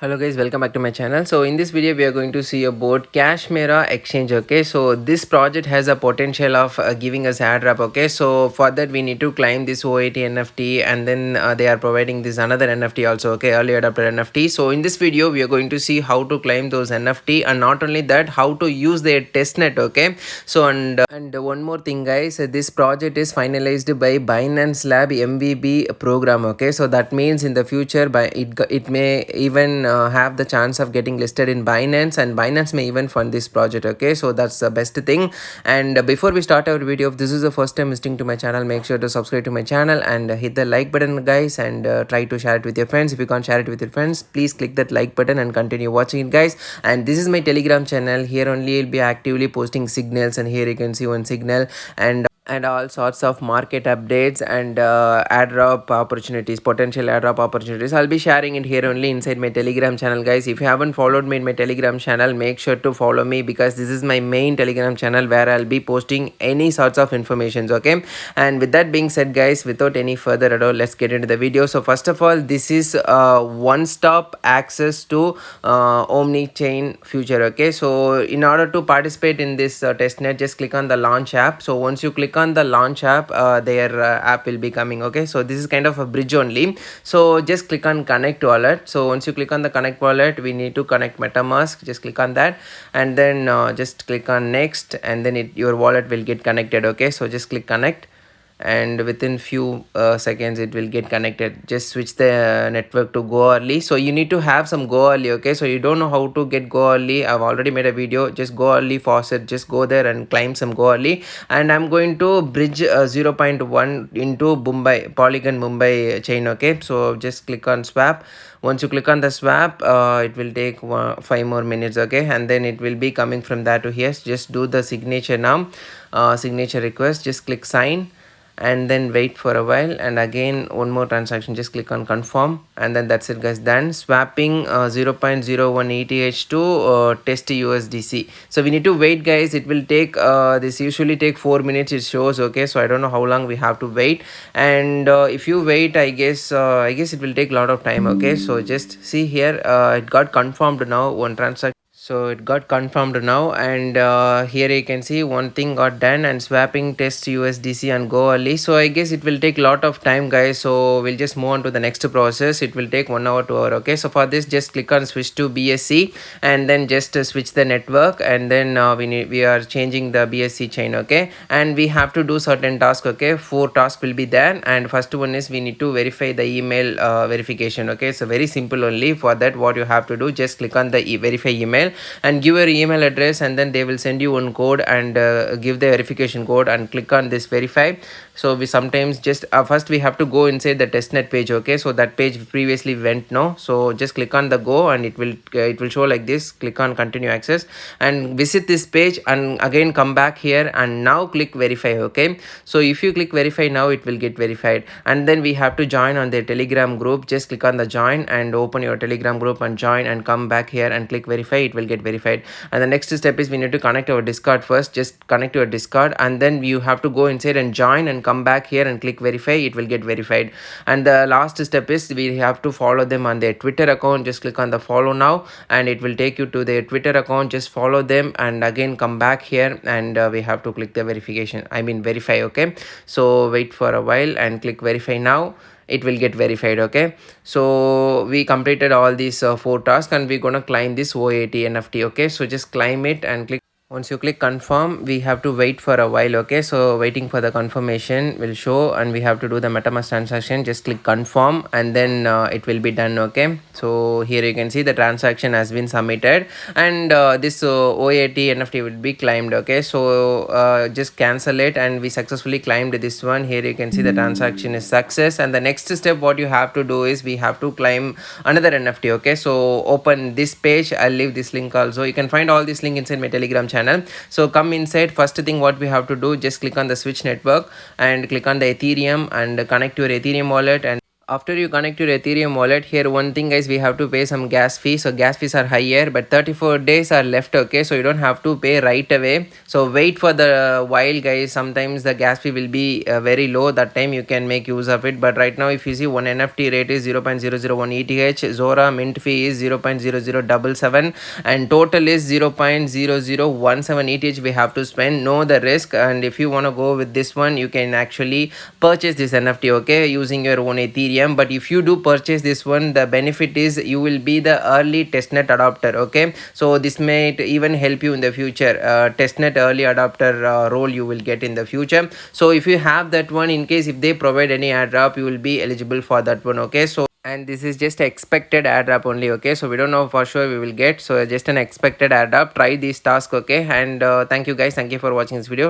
Hello guys, welcome back to my channel. So in this video we are going to see about Cashmere.exchange. Okay, so this project has a potential of giving us airdrop. Okay, so for that we need to claim this OAT NFT, and then they are providing this another NFT also. Okay, early adopter NFT. So in this video we are going to see how to claim those NFT, and not only that, how to use their testnet. Okay, so and one more thing guys, this project is finalized by Binance Lab MVB program. Okay, so that means in the future it may even have the chance of getting listed in Binance, and Binance may even fund this project. Okay, so that's the best thing. And before we start our video, if this is the first time visiting to my channel, make sure to subscribe to my channel and hit the like button guys, and try to share it with your friends. If you can't share it with your friends, please click that like button and continue watching it guys. And this is my Telegram channel. Here only I'll be actively posting signals, and here you can see one signal, and all sorts of market updates and airdrop opportunities, potential airdrop opportunities. I'll be sharing it here only inside my Telegram channel guys. If you haven't followed me in my Telegram channel, make sure to follow me, because this is my main Telegram channel where I'll be posting any sorts of informations. Okay, and with that being said guys, without any further ado, let's get into the video. So first of all, this is one-stop access to omni chain future. Okay, so in order to participate in this testnet, just click on the launch app. So once you click on the launch app, their app will be coming. Okay, so this is kind of a bridge only. So just click on connect wallet. So once you click on the connect wallet, we need to connect MetaMask. Just click on that, and then just click on next, and then your wallet will get connected. Okay, so just click connect, and within few seconds it will get connected. Just switch the network to go early. So you need to have some go early. Okay, so you don't know how to get go early, I've already made a video. Just go early faucet, just go there and claim some go early. And I'm going to bridge 0.1 into Polygon Mumbai chain. Okay, so just click on swap. Once you click on the swap, it will take 5 more minutes. Okay, and then it will be coming from there to here. Just do the signature now, signature request. Just click sign, and then wait for a while, and again one more transaction. Just click on confirm, and then that's it guys, done. Swapping 0.01 ETH to test USDC. So we need to wait guys. It will take this usually take 4 minutes it shows. Okay, so I don't know how long we have to wait, and if you wait, I guess it will take a lot of time. Okay, so just see here, it got confirmed now, one transaction. So it got confirmed now, and here you can see one thing got done, and swapping test USDC and go early. So I guess it will take a lot of time guys, so we'll just move on to the next process. It will take 1 hour, 2 hour. Okay, so for this, just click on switch to BSC, and then just switch the network, and then we are changing the BSC chain. Okay, and we have to do certain tasks. Okay, 4 tasks will be there, and first one is we need to verify the email verification. Okay, so very simple only. For that, what you have to do, just click on the verify email and give your email address, and then they will send you one code, and give the verification code and click on this verify. So we sometimes just first we have to go inside the testnet page. Okay, so that page previously went no, so just click on the go, and it will show like this. Click on continue access and visit this page, and again come back here, and now click verify. Okay, so if you click verify now, it will get verified, and then we have to join on their Telegram group. Just click on the join and open your Telegram group and join, and come back here and click verify. It will get verified. And the next step is we need to connect our Discord first. Just connect your Discord, and then you have to go inside and join, and come back here and click verify. It will get verified. And the last step is we have to follow them on their Twitter account. Just click on the follow now, and it will take you to their Twitter account. Just follow them, and again come back here, and we have to click the verification, I mean verify. Okay, so wait for a while and click verify now. It will get verified. Okay, so we completed all these 4 tasks, and we're gonna claim this OAT NFT. Okay, so just claim it and click. Once you click confirm, we have to wait for a while. Okay, so waiting for the confirmation will show, and we have to do the MetaMask transaction. Just click confirm, and then it will be done. Okay, so here you can see the transaction has been submitted, and this OAT NFT will be claimed. Okay, so just cancel it, and we successfully claimed this one. Here you can see the transaction is success, and the next step what you have to do is we have to claim another NFT. Okay, so open this page. I'll leave this link also. You can find all this link inside my Telegram channel. So come inside. First thing what we have to do, just click on the switch network and click on the Ethereum, and connect your Ethereum wallet, and After you connect your Ethereum wallet, here one thing guys, we have to pay some gas fees. So gas fees are higher, but 34 days are left, okay, so you don't have to pay right away. So wait for the while guys, sometimes the gas fee will be very low, that time you can make use of it. But right now if you see, one NFT rate is 0.001 ETH, Zora mint fee is 0.0077, and total is 0.0017 ETH we have to spend. Know the risk, and if you want to go with this one, you can actually purchase this NFT, okay, using your own Ethereum. But if you do purchase this one, the benefit is you will be the early testnet adopter, okay, so this may even help you in the future. Testnet early adopter role you will get in the future. So if you have that one, in case if they provide any airdrop, you will be eligible for that one, okay. So and this is just expected airdrop only, okay, so we don't know for sure we will get, so just an expected airdrop. Try this task, okay, and thank you guys, thank you for watching this video.